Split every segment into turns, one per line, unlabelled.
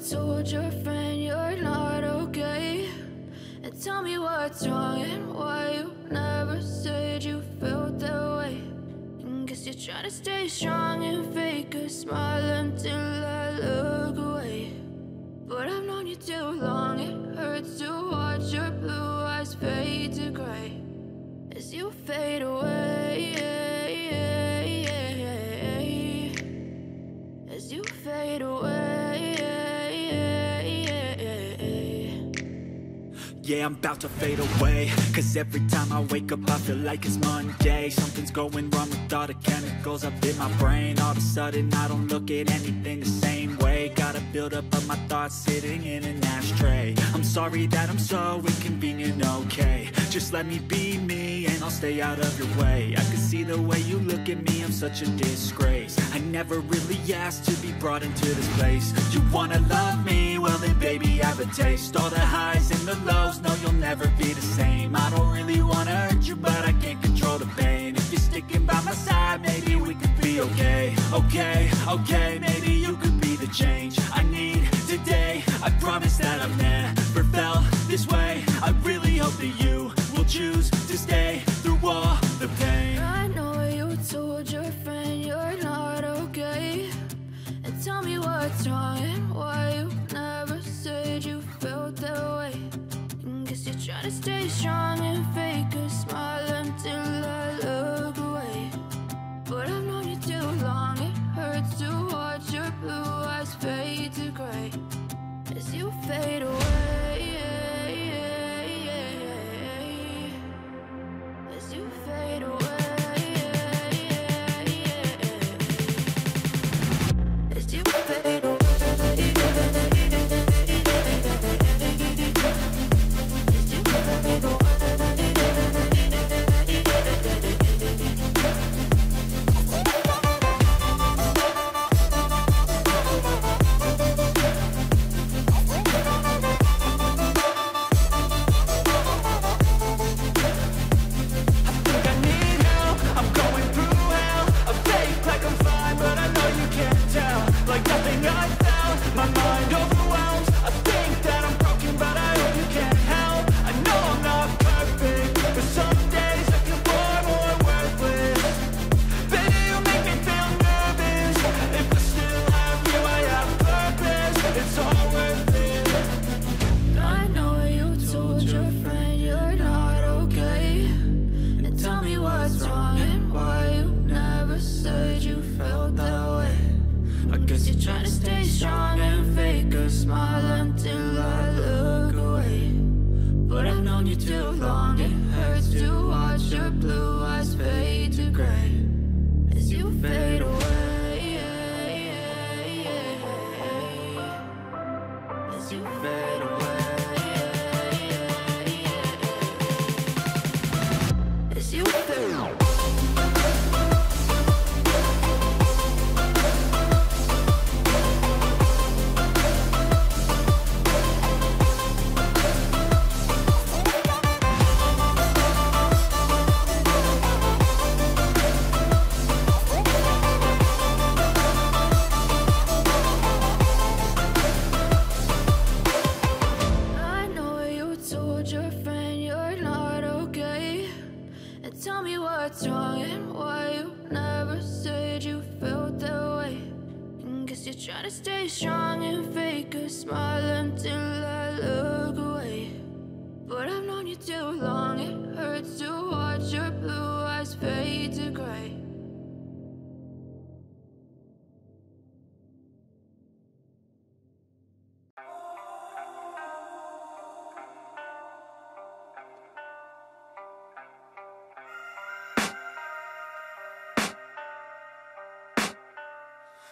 told your friend you're not okay, and tell me what's wrong and why you never said you felt that way. And guess you're trying to stay strong and fake a smile until I look away. But I've known you too long, it hurts to watch your blue eyes fade to gray as you fade away, as you fade away.
Yeah, I'm about to fade away, cause every time I wake up I feel like it's Monday. Something's going wrong with all the chemicals up in my brain. All of a sudden I don't look at anything the same way. Got a buildup of my thoughts sitting in an ashtray. I'm sorry that I'm so inconvenient, okay. Just let me be me and I'll stay out of your way. I can see the way you look at me, I'm such a disgrace. I never really asked to be brought into this place. You wanna love me? Well then baby I have a taste. All the highs and the lows, no you'll never be the same. I don't really wanna hurt you but I can't control the pain. If you're sticking by my side maybe we could be okay. Okay, maybe you could be the change I need today. I promise that I've never felt this way. I really hope that you will choose to stay through all the pain.
I know you told your friend you're not okay, and tell me what's wrong and why you never said you felt that way. And guess you're trying to stay strong and fake a smile until I look away. But I've known you too long, it hurts to watch your blue eyes fade to gray as you fade away, as you fade away, as you fade away.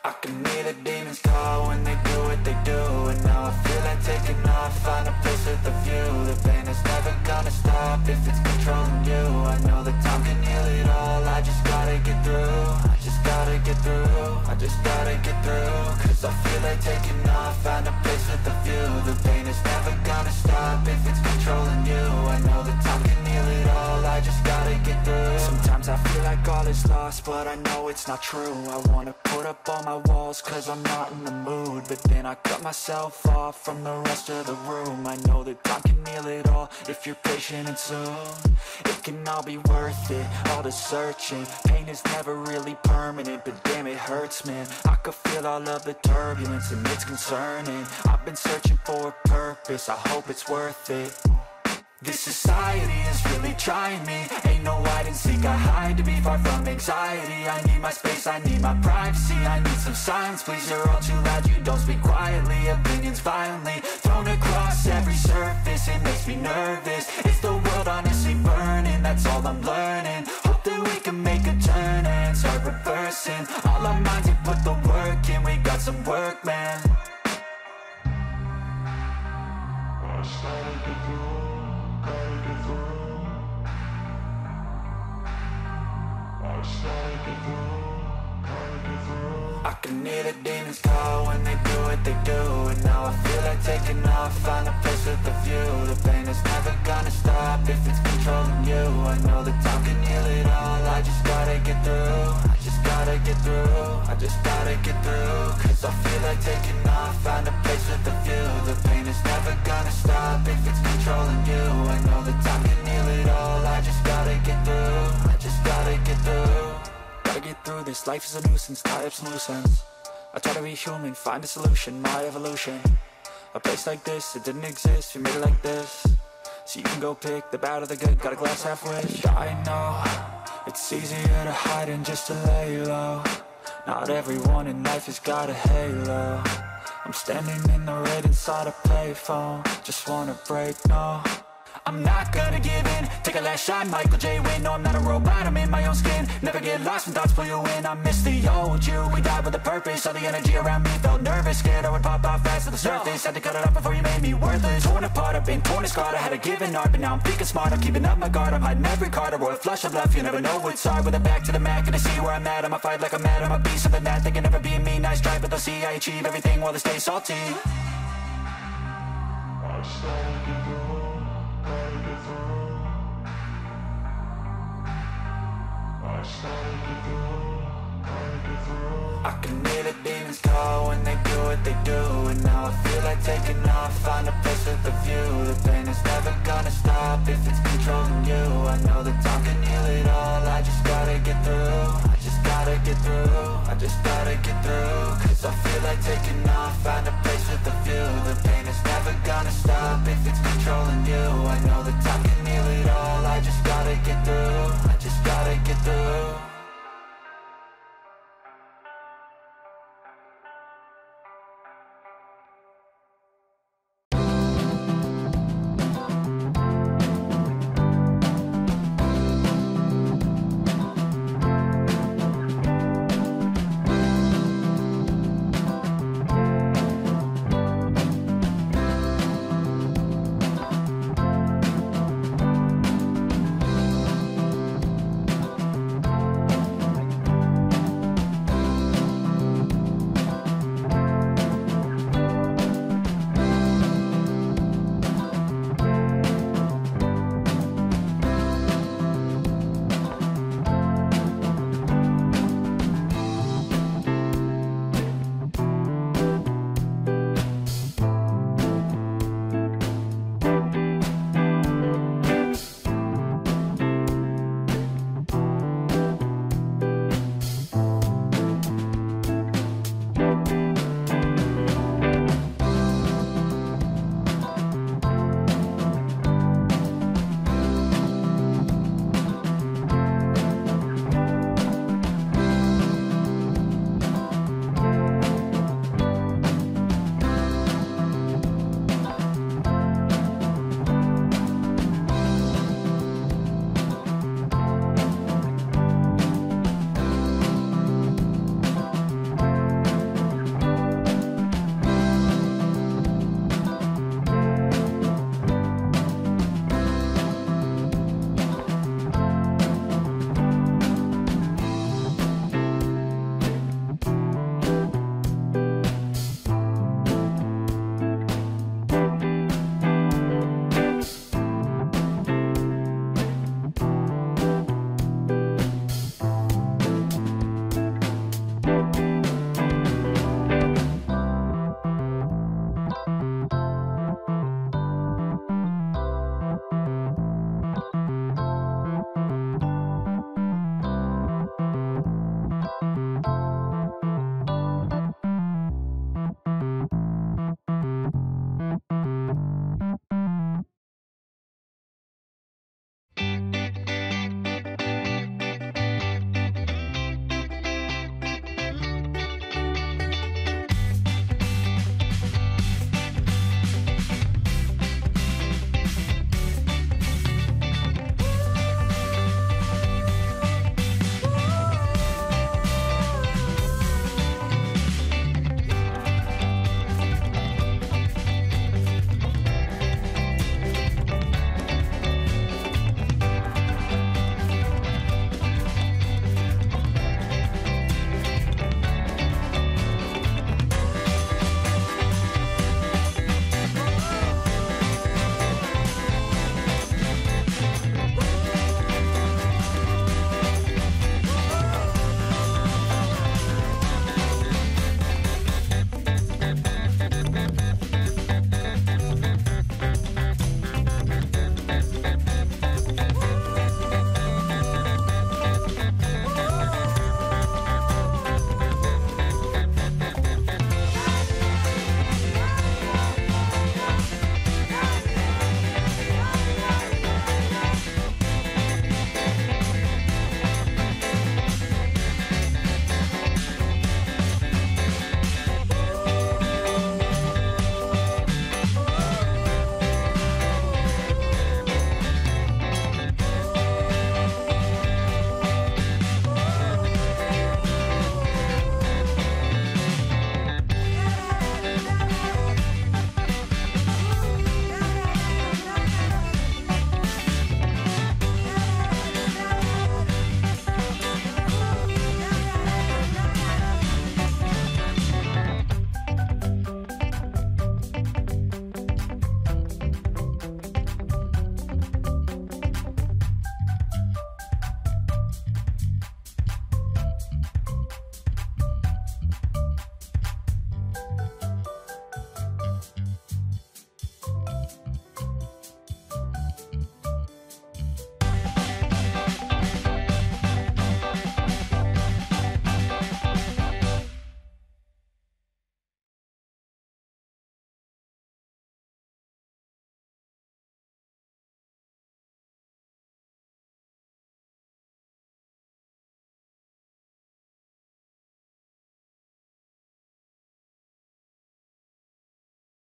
I can hear the demons call when they do what they do. And now I feel like taking off, find a place with a view. The pain is never gonna stop if it's controlling you. I know that time can heal it all, I just gotta get through. I just gotta get through, I just gotta get through. Cause I feel like taking off, find a place with a view. The pain is never gonna stop if it's controlling you. I know that time can heal it all, I just gotta get through. Sometimes I feel like all is lost, but I know it's not true. I wanna put up all my walls cause I'm not in the mood, but then I cut myself off from the rest of the room. I know that time can heal it all if you're patient, and soon it can all be worth it, all the searching. Pain is never really permanent, but damn it hurts, man. I could feel all of the turbulence and it's concerning. I've been searching for a purpose, I hope it's worth it. This society is really trying me. Ain't no hide and seek, I hide to be far from anxiety. I need my space, I need my privacy. I need some silence, please, you're all too loud. You don't speak quietly, opinions violently thrown across every surface. It makes me nervous, is the world honestly burning? That's all I'm learning. Hope that we can make a turn and start reversing all our minds and put the work in. We got some work, man. I can hear the demons call when they do what they do, and now I feel like taking off, find a place with a view. The pain is never gonna stop if it's controlling you. I know that time can heal it all, I just gotta get through. I just gotta get through, I just gotta get through. Cause I feel like taking off, find a place with a view. The pain is never gonna stop if it's controlling you. I know that time can heal it all, I just gotta get through. I just gotta get through. Gotta get through this, life is a nuisance, tie up some loose ends. I try to be human, find a solution, my evolution. A place like this, it didn't exist, we made it like this. So you can go pick the bad or the good, got a glass half wish. I know, it's easier to hide than just to lay low. Not everyone in life has got a halo. I'm standing in the red inside a payphone, just wanna break, no. I'm not gonna give in, take a last shot, Michael J. Win. No, I'm not a robot, I'm in my own skin. Never get lost when thoughts pull you in. I miss the old you, we died with a purpose. All the energy around me felt nervous, scared I would pop out fast to the surface. Had to cut it off before you made me worthless. Torn apart, I've been torn and scarred. I had a given art, but now I'm thinking smart. I'm keeping up my guard, I'm hiding every card. A royal flush of love, you never know what's hard. With a back to the mat, gonna see where I'm at. I'ma fight like I'm mad, I'ma be something that they can never be me. Nice try, but they'll see I achieve everything while they stay salty. I can hear the demons call when they do what they do, and now I feel like taking off, find a place with a view. The pain is never gonna stop if it's controlling you. I know that time can heal it all, I just gotta get through. I just gotta get through, I just gotta get through. Cause I feel like taking off, find a place